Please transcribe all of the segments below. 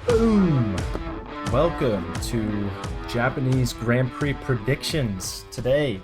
Boom! Welcome to Japanese Grand Prix predictions. Today,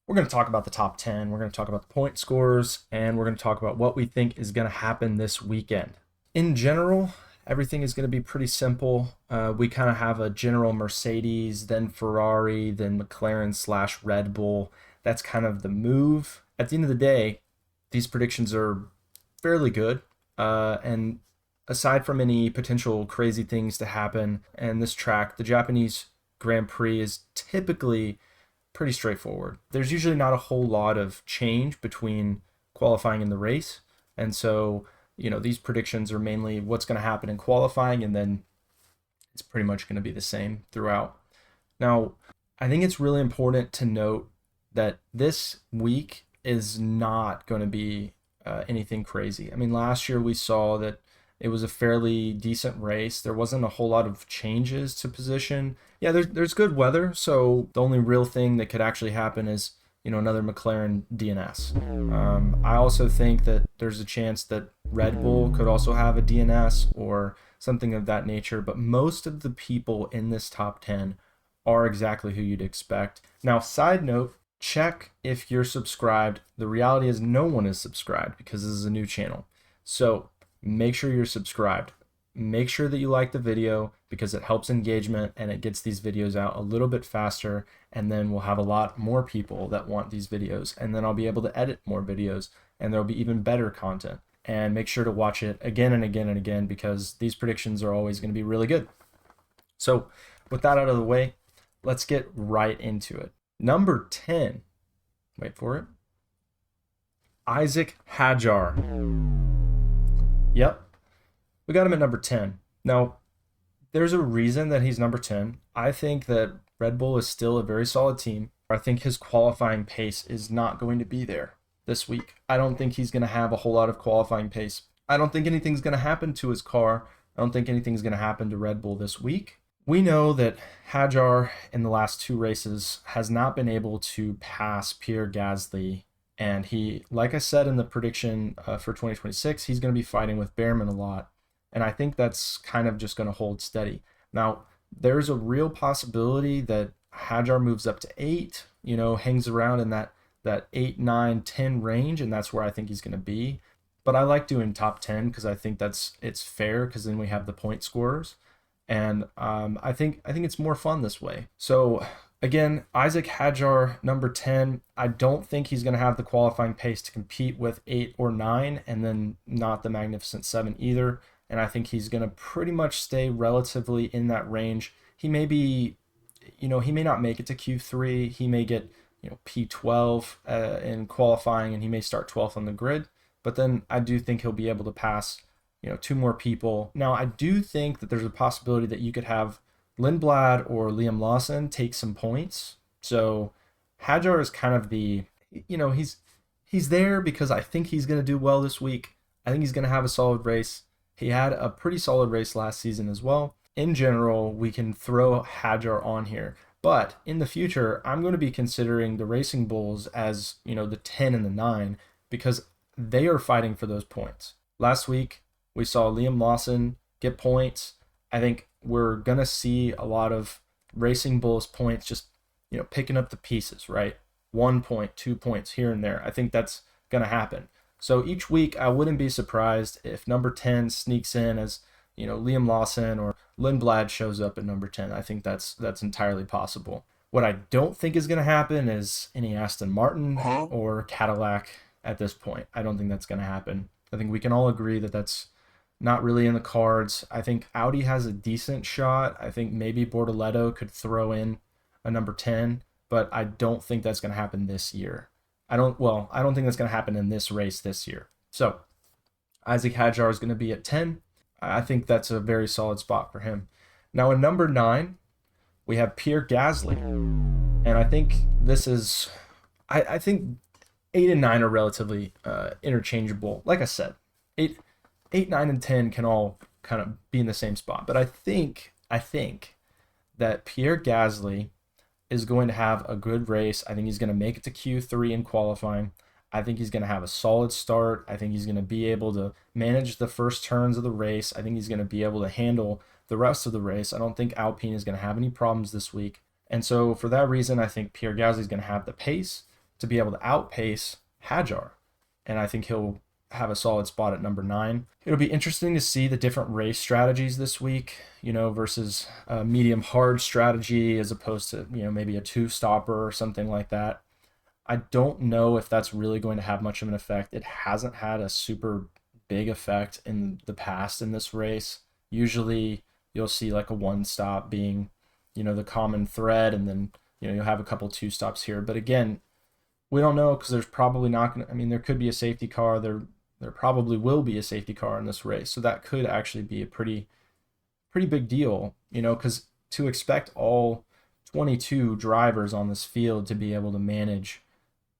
we're going to talk about the top 10, we're going to talk about the point scores, and we're going to talk about what we think is going to happen this weekend. In general, everything is going to be pretty simple. We kind of have a general Mercedes, then Ferrari, then McLaren / Red Bull. That's kind of the move. At the end of the day, these predictions are fairly good. And aside from any potential crazy things to happen and this track, the Japanese Grand Prix is typically pretty straightforward. There's usually not a whole lot of change between qualifying and the race. And so, these predictions are mainly what's going to happen in qualifying, and then it's pretty much going to be the same throughout. Now, I think it's really important to note that this week is not going to be anything crazy. I mean, last year we saw that it was a fairly decent race. There wasn't a whole lot of changes to position. Yeah, there's good weather, so the only real thing that could actually happen is another McLaren DNS. I also think that there's a chance that Red Bull could also have a DNS or something of that nature. But most of the people in this top 10 are exactly who you'd expect. Now, side note, check if you're subscribed. The reality is no one is subscribed because this is a new channel. So make sure you're subscribed. Make sure that you like the video because it helps engagement and it gets these videos out a little bit faster. And then we'll have a lot more people that want these videos. And then I'll be able to edit more videos and there'll be even better content. And make sure to watch it again and again and again because these predictions are always going to be really good. So with that out of the way, let's get right into it. Number 10, wait for it, Isaac Hadjar. Yep, we got him at number 10. Now, there's a reason that he's number 10. I think that Red Bull is still a very solid team. I think his qualifying pace is not going to be there this week. I don't think he's going to have a whole lot of qualifying pace. I don't think anything's going to happen to his car. I don't think anything's going to happen to Red Bull this week. We know that Hadjar in the last two races has not been able to pass Pierre Gasly. And he, like I said in the prediction for 2026, he's going to be fighting with Behrman a lot. And I think that's kind of just going to hold steady. Now, there's a real possibility that Hadjar moves up to 8, hangs around in that 8, 9, 10 range. And that's where I think he's going to be. But I like doing top 10 because I think it's fair because then we have the point scorers. And I think it's more fun this way. So again, Isaac Hadjar, number 10. I don't think he's going to have the qualifying pace to compete with 8 or 9, and then not the Magnificent 7 either. And I think he's going to pretty much stay relatively in that range. He may be, he may not make it to Q3. He may get, P12 in qualifying, and he may start 12th on the grid. But then I do think he'll be able to pass two more people. Now, I do think that there's a possibility that you could have Lindblad or Liam Lawson take some points. So Hadjar is kind of the, he's there because I think he's going to do well this week. I think he's going to have a solid race. He had a pretty solid race last season as well. In general, we can throw Hadjar on here. But in the future, I'm going to be considering the Racing Bulls as, the 10 and the 9 because they are fighting for those points. Last week, we saw Liam Lawson get points. I think we're going to see a lot of Racing Bulls points just, picking up the pieces, right? 1 point, 2 points here and there. I think that's going to happen. So each week, I wouldn't be surprised if number 10 sneaks in as, Liam Lawson or Lindblad shows up at number 10. I think that's entirely possible. What I don't think is going to happen is any Aston Martin or Cadillac at this point. I don't think that's going to happen. I think we can all agree that that's not really in the cards. I think Audi has a decent shot. I think maybe Bortoleto could throw in a number 10, but I don't think that's going to happen this year. I don't think that's going to happen in this race this year. So Isaac Hadjar is going to be at 10. I think that's a very solid spot for him. Now in number 9, we have Pierre Gasly. And I think this is, I think 8 and 9 are relatively interchangeable. Like I said, 8, 9, and 10 can all kind of be in the same spot. But I think that Pierre Gasly is going to have a good race. I think he's going to make it to Q3 in qualifying. I think he's going to have a solid start. I think he's going to be able to manage the first turns of the race. I think he's going to be able to handle the rest of the race. I don't think Alpine is going to have any problems this week. And so for that reason, I think Pierre Gasly is going to have the pace to be able to outpace Hadjar. And I think he'll have a solid spot at number 9. It'll be interesting to see the different race strategies this week, versus a medium hard strategy as opposed to, maybe a 2-stopper or something like that. I don't know if that's really going to have much of an effect. It hasn't had a super big effect in the past in this race. Usually you'll see like a 1-stop being, the common thread, and then, you'll have a couple 2-stops here. But again, we don't know, because there's probably not going to, there could be a safety car. There probably will be a safety car in this race. So that could actually be a pretty big deal, because to expect all 22 drivers on this field to be able to manage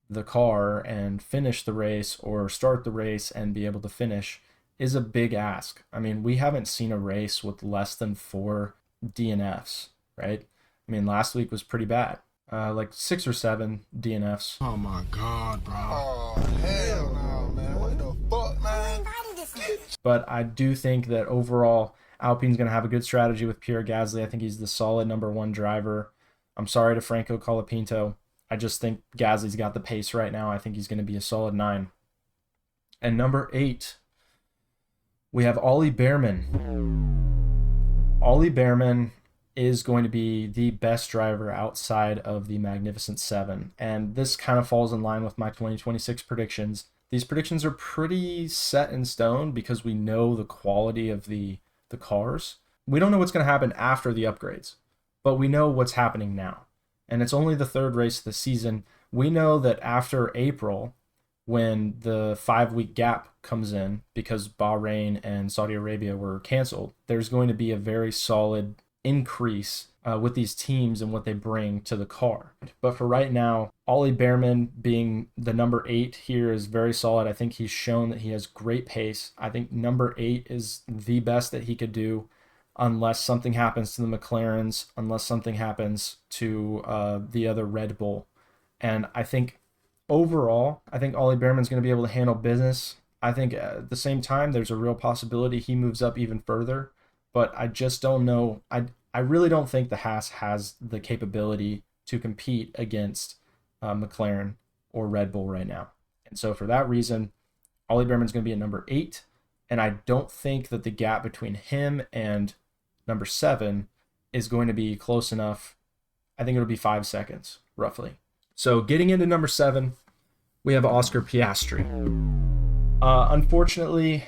the car and finish the race, or start the race and be able to finish, is a big ask. We haven't seen a race with less than 4 DNFs, right? Last week was pretty bad. Like 6 or 7 DNFs. Oh my God, bro. Oh, hell no, man. What the fuck, man? But I do think that overall, Alpine's going to have a good strategy with Pierre Gasly. I think he's the solid number 1 driver. I'm sorry to Franco Colapinto. I just think Gasly's got the pace right now. I think he's going to be a solid 9. And number 8, we have Ollie Behrman. Ollie Behrman is going to be the best driver outside of the Magnificent 7. And this kind of falls in line with my 2026 predictions. These predictions are pretty set in stone because we know the quality of the cars. We don't know what's going to happen after the upgrades, but we know what's happening now. And it's only the 3rd race of the season. We know that after April, when the 5-week gap comes in because Bahrain and Saudi Arabia were canceled, there's going to be a very solid increase with these teams and what they bring to the car. But for right now, Ollie Behrman being the number 8 here is very solid. I think he's shown that he has great pace. I think number 8 is the best that he could do, unless something happens to the McLarens, unless something happens to the other Red Bull. And I think overall, I think Ollie Behrman's going to be able to handle business. I think at the same time, there's a real possibility he moves up even further, but I just don't know. I really don't think the Haas has the capability to compete against McLaren or Red Bull right now. And so for that reason, Ollie Behrman's going to be at number 8, and I don't think that the gap between him and number 7 is going to be close enough. I think it'll be 5 seconds, roughly. So getting into number 7, we have Oscar Piastri. Unfortunately,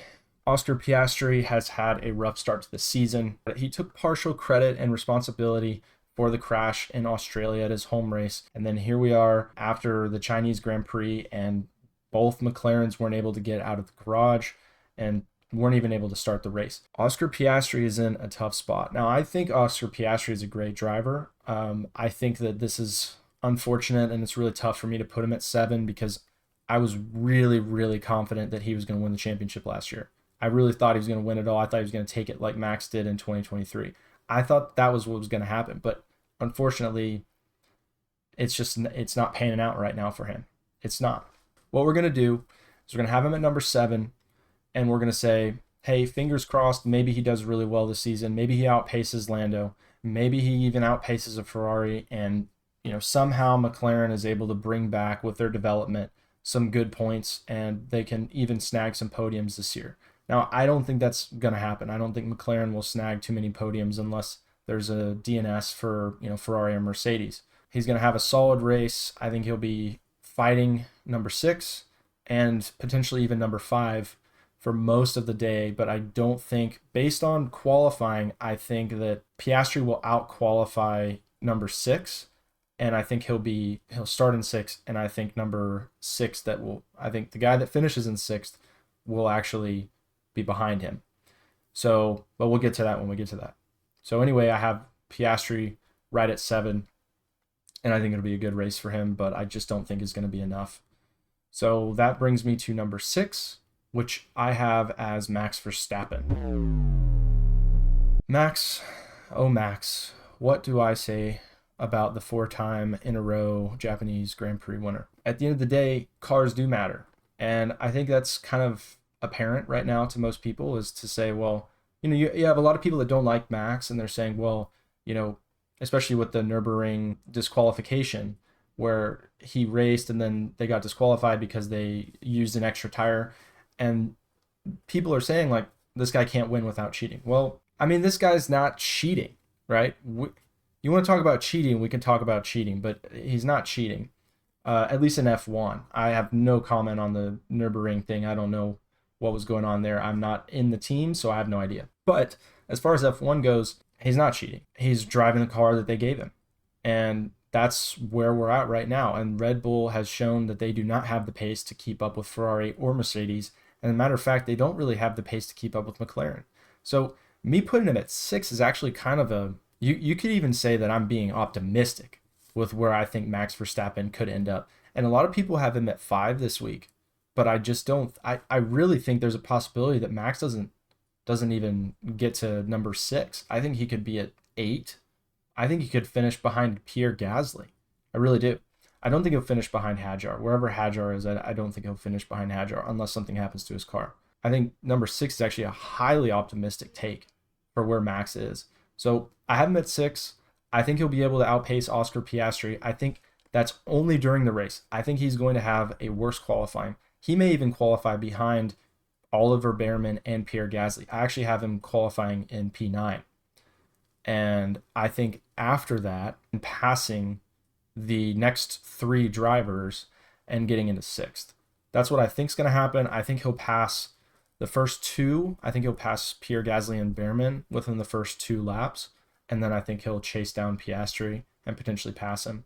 Oscar Piastri has had a rough start to the season. He took partial credit and responsibility for the crash in Australia at his home race. And then here we are after the Chinese Grand Prix, and both McLarens weren't able to get out of the garage and weren't even able to start the race. Oscar Piastri is in a tough spot. Now, I think Oscar Piastri is a great driver. I think that this is unfortunate, and it's really tough for me to put him at 7 because I was really, really confident that he was going to win the championship last year. I really thought he was going to win it all. I thought he was going to take it like Max did in 2023. I thought that was what was going to happen, but unfortunately, it's not panning out right now for him. It's not. What we're going to do is we're going to have him at number 7, and we're going to say, hey, fingers crossed, maybe he does really well this season. Maybe he outpaces Lando. Maybe he even outpaces a Ferrari, and somehow McLaren is able to bring back with their development some good points, and they can even snag some podiums this year. Now, I don't think that's going to happen. I don't think McLaren will snag too many podiums unless there's a DNS for, Ferrari or Mercedes. He's going to have a solid race. I think he'll be fighting number 6 and potentially even number 5 for most of the day, but I don't think, based on qualifying, I think that Piastri will out-qualify number 6, and I think he'll start in 6th, and I think number 6 I think the guy that finishes in 6th will actually be behind him. So, but we'll get to that when we get to that. So anyway, I have Piastri right at 7, and I think it'll be a good race for him, but I just don't think it's going to be enough. So that brings me to number 6, which I have as Max Verstappen. Max, oh Max, what do I say about the 4-time in a row Japanese Grand Prix winner? at the end of the day, cars do matter. And I think that's kind of apparent right now to most people, is to say, well, you have a lot of people that don't like Max, and they're saying, well, you know, especially with the Nürburgring disqualification, where he raced and then they got disqualified because they used an extra tire. And people are saying, like, this guy can't win without cheating. Well, I mean, this guy's not cheating, right? You want to talk about cheating, we can talk about cheating, but he's not cheating. At least in F1. I have no comment on the Nürburgring thing. I don't know what was going on there. I'm not in the team, so I have no idea. But as far as F1 goes, he's not cheating. He's driving the car that they gave him. And that's where we're at right now. And Red Bull has shown that they do not have the pace to keep up with Ferrari or Mercedes. And as a matter of fact, they don't really have the pace to keep up with McLaren. So me putting him at 6 is actually kind of a, you could even say that I'm being optimistic with where I think Max Verstappen could end up. And a lot of people have him at 5 this week, but I just don't. I really think there's a possibility that Max doesn't even get to number 6. I think he could be at 8. I think he could finish behind Pierre Gasly. I really do. I don't think he'll finish behind Hadjar. Wherever Hadjar is, I don't think he'll finish behind Hadjar unless something happens to his car. I think number 6 is actually a highly optimistic take for where Max is. So I have him at 6. I think he'll be able to outpace Oscar Piastri. I think that's only during the race. I think he's going to have a worse qualifying. He may even qualify behind Oliver Behrman and Pierre Gasly. I actually have him qualifying in P9. And I think after that, passing the next 3 drivers and getting into 6th. That's what I think is going to happen. I think he'll pass the first 2. I think he'll pass Pierre Gasly and Behrman within the first 2 laps. And then I think he'll chase down Piastri and potentially pass him.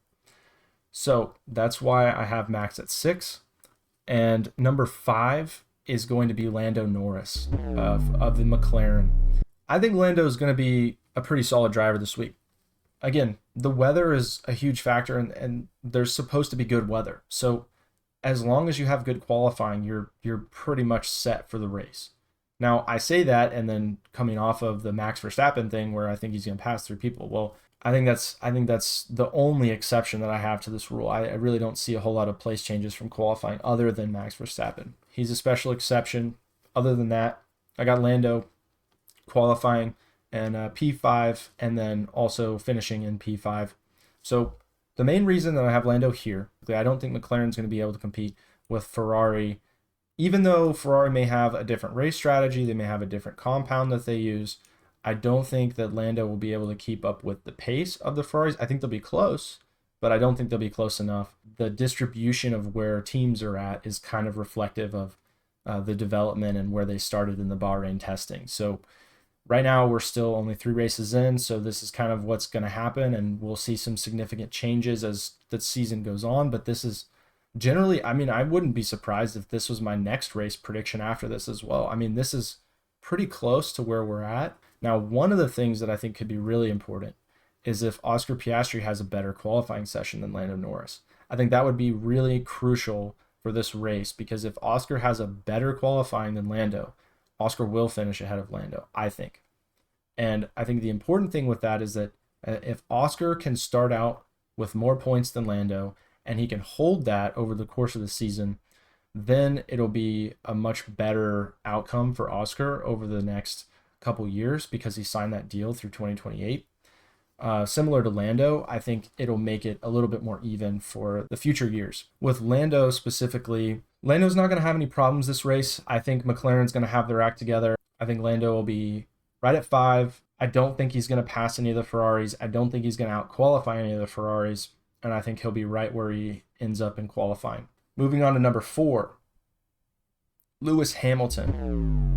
So that's why I have Max at 6. And number 5 is going to be Lando Norris of the McLaren. I think Lando is going to be a pretty solid driver this week. Again, the weather is a huge factor, and there's supposed to be good weather. So as long as you have good qualifying, you're pretty much set for the race. Now, I say that, and then coming off of the Max Verstappen thing where I think he's going to pass 3 people. Well, I think that's the only exception that I have to this rule. I really don't see a whole lot of place changes from qualifying other than Max Verstappen. He's a special exception. Other than that, I got Lando qualifying and P5, and then also finishing in P5. So the main reason that I have Lando here, I don't think McLaren's going to be able to compete with Ferrari. Even though Ferrari may have a different race strategy, they may have a different compound that they use, I don't think that Lando will be able to keep up with the pace of the Ferraris. I think they'll be close, but I don't think they'll be close enough. The distribution of where teams are at is kind of reflective of the development and where they started in the Bahrain testing. So right now we're still only 3 races in, so this is kind of what's going to happen, and we'll see some significant changes as the season goes on. But this is generally, I mean, I wouldn't be surprised if this was my next race prediction after this as well. I mean, this is pretty close to where we're at. Now, one of the things that I think could be really important is if Oscar Piastri has a better qualifying session than Lando Norris. I think that would be really crucial for this race, because if Oscar has a better qualifying than Lando, Oscar will finish ahead of Lando, I think. And I think the important thing with that is that if Oscar can start out with more points than Lando, and he can hold that over the course of the season, then it'll be a much better outcome for Oscar over the next couple years, because he signed that deal through 2028. Similar to Lando, I think it'll make it a little bit more even for the future years. With Lando specifically, Lando's not going to have any problems this race. I think McLaren's going to have their act together. I think Lando will be right at 5. I don't think he's going to pass any of the Ferraris. I don't think he's going to out-qualify any of the Ferraris. And I think he'll be right where he ends up in qualifying. Moving on to number 4, Lewis Hamilton.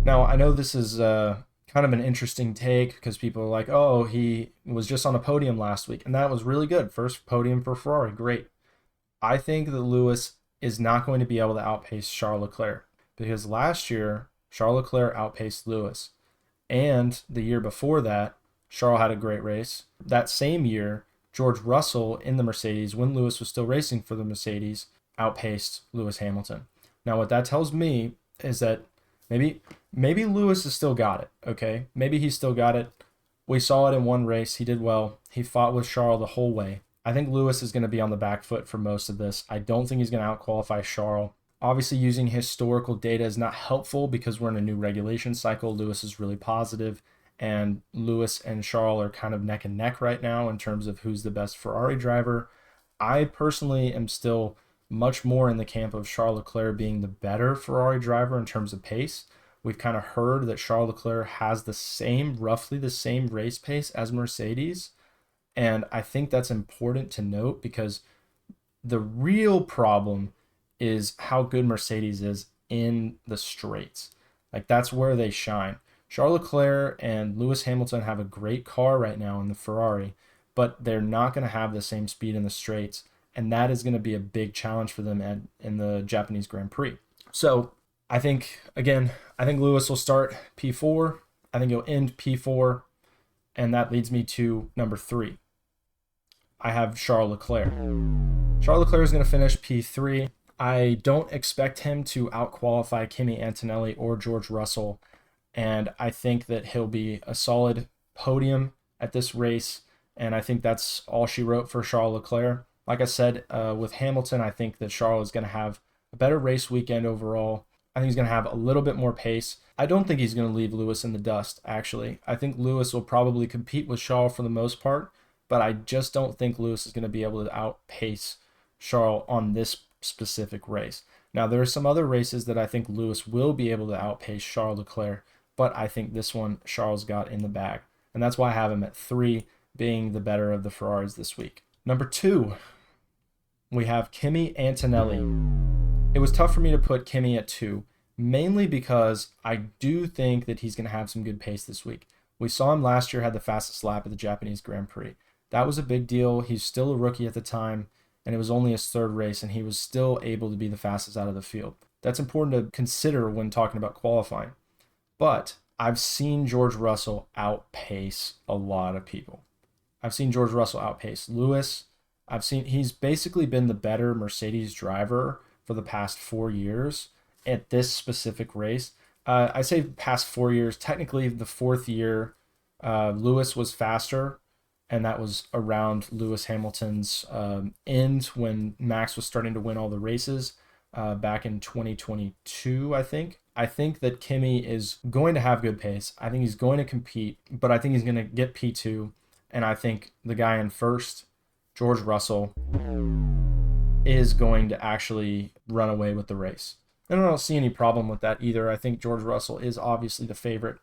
Now, I know this is kind of an interesting take, because people are like, oh, he was just on a podium last week, and that was really good. First podium for Ferrari, great. I think that Lewis is not going to be able to outpace Charles Leclerc, because last year, Charles Leclerc outpaced Lewis. And the year before that, Charles had a great race. That same year, George Russell in the Mercedes, when Lewis was still racing for the Mercedes, outpaced Lewis Hamilton. Now, what that tells me is that maybe Lewis has still got it, okay? Maybe he's still got it. We saw it in one race. He did well. He fought with Charles the whole way. I think Lewis is going to be on the back foot for most of this. I don't think he's going to out-qualify Charles. Obviously, using historical data is not helpful because we're in a new regulation cycle. Lewis is really positive, and Lewis and Charles are kind of neck and neck right now in terms of who's the best Ferrari driver. I personally am still much more in the camp of Charles Leclerc being the better Ferrari driver in terms of pace. We've kind of heard that Charles Leclerc has roughly the same race pace as Mercedes. And I think that's important to note because the real problem is how good Mercedes is in the straights. Like that's where they shine. Charles Leclerc and Lewis Hamilton have a great car right now in the Ferrari, but they're not going to have the same speed in the straights. And that is going to be a big challenge for them in the Japanese Grand Prix. So I think, again, I think Lewis will start P4. I think he'll end P4. And that leads me to number 3. I have Charles Leclerc. Charles Leclerc is going to finish P3. I don't expect him to outqualify Kimi Antonelli or George Russell, and I think that he'll be a solid podium at this race, and I think that's all she wrote for Charles Leclerc. Like I said, with Hamilton, I think that Charles is going to have a better race weekend overall. I think he's going to have a little bit more pace. I don't think he's going to leave Lewis in the dust, actually. I think Lewis will probably compete with Charles for the most part, but I just don't think Lewis is going to be able to outpace Charles on this specific race. Now, there are some other races that I think Lewis will be able to outpace Charles Leclerc, but I think this one Charles got in the bag. And that's why I have him at 3, being the better of the Ferraris this week. Number 2, we have Kimi Antonelli. It was tough for me to put Kimi at 2, mainly because I do think that he's going to have some good pace this week. We saw him last year had the fastest lap at the Japanese Grand Prix. That was a big deal. He's still a rookie at the time, and it was only his 3rd race, and he was still able to be the fastest out of the field. That's important to consider when talking about qualifying. But I've seen George Russell outpace a lot of people. I've seen George Russell outpace Lewis. He's basically been the better Mercedes driver for the past 4 years at this specific race. I say past 4 years. Technically, the 4th year, Lewis was faster, and that was around Lewis Hamilton's end when Max was starting to win all the races back in 2022, I think. I think that Kimi is going to have good pace. I think he's going to compete, but I think he's going to get P2, and I think the guy in first, George Russell, is going to actually run away with the race. And I don't see any problem with that either. I think George Russell is obviously the favorite.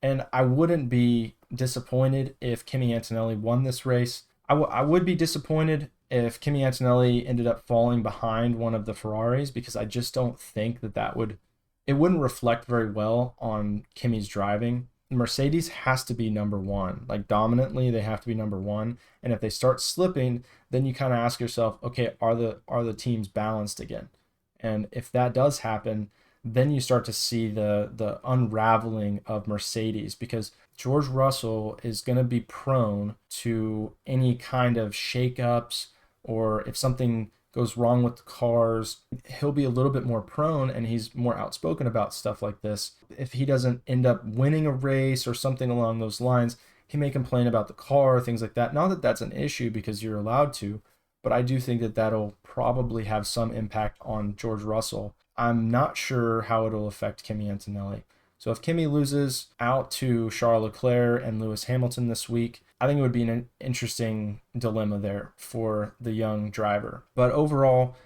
And I wouldn't be disappointed if Kimi Antonelli won this race. I would be disappointed if Kimi Antonelli ended up falling behind one of the Ferraris, because I just don't think that wouldn't reflect very well on Kimi's driving. Mercedes has to be number 1. Like dominantly, they have to be number 1. And if they start slipping, then you kind of ask yourself, okay, are the teams balanced again? And if that does happen, then you start to see the unraveling of Mercedes, because George Russell is going to be prone to any kind of shakeups, or if something goes wrong with the cars, he'll be a little bit more prone, and he's more outspoken about stuff like this. If he doesn't end up winning a race or something along those lines, he may complain about the car, things like that. Not that that's an issue, because you're allowed to, but I do think that that'll probably have some impact on George Russell. I'm not sure how it'll affect Kimi Antonelli. So if Kimi loses out to Charles Leclerc and Lewis Hamilton this week, I think it would be an interesting dilemma there for the young driver. But overall,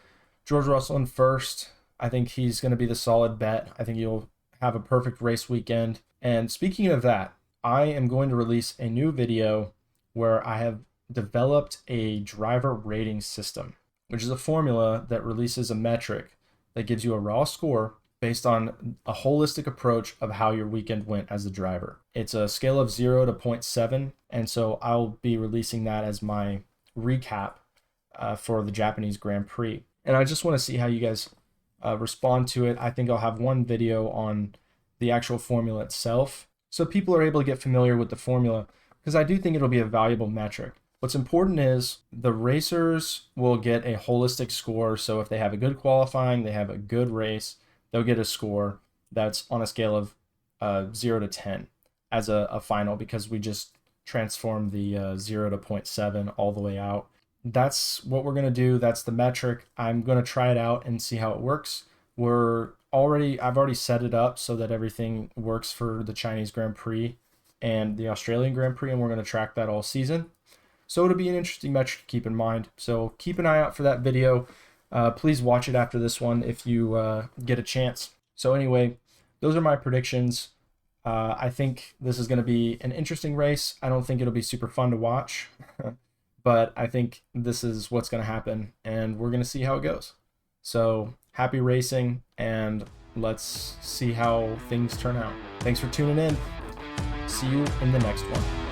George Russell in first. I think he's going to be the solid bet. I think he'll have a perfect race weekend. And speaking of that, I am going to release a new video where I have developed a driver rating system, which is a formula that releases a metric that gives you a raw score based on a holistic approach of how your weekend went as a driver. It's a scale of 0 to 0.7, and so I'll be releasing that as my recap for the Japanese Grand Prix. And I just want to see how you guys respond to it. I think I'll have one video on the actual formula itself, so people are able to get familiar with the formula, because I do think it'll be a valuable metric. What's important is the racers will get a holistic score. So if they have a good qualifying, they have a good race, they'll get a score that's on a scale of 0 to 10 as a final, because we just transformed the 0 to 0.7 all the way out. that's what we're going to do. That's the metric. I'm going to try it out and see how it works. I've already set it up so that everything works for the Chinese Grand Prix and the Australian Grand Prix, and we're going to track that all season. So it'll be an interesting metric to keep in mind. So keep an eye out for that video. Please watch it after this one if you get a chance. So anyway, those are my predictions. I think this is going to be an interesting race. I don't think it'll be super fun to watch, but I think this is what's going to happen, and we're going to see how it goes. So happy racing, and let's see how things turn out. Thanks for tuning in. See you in the next one.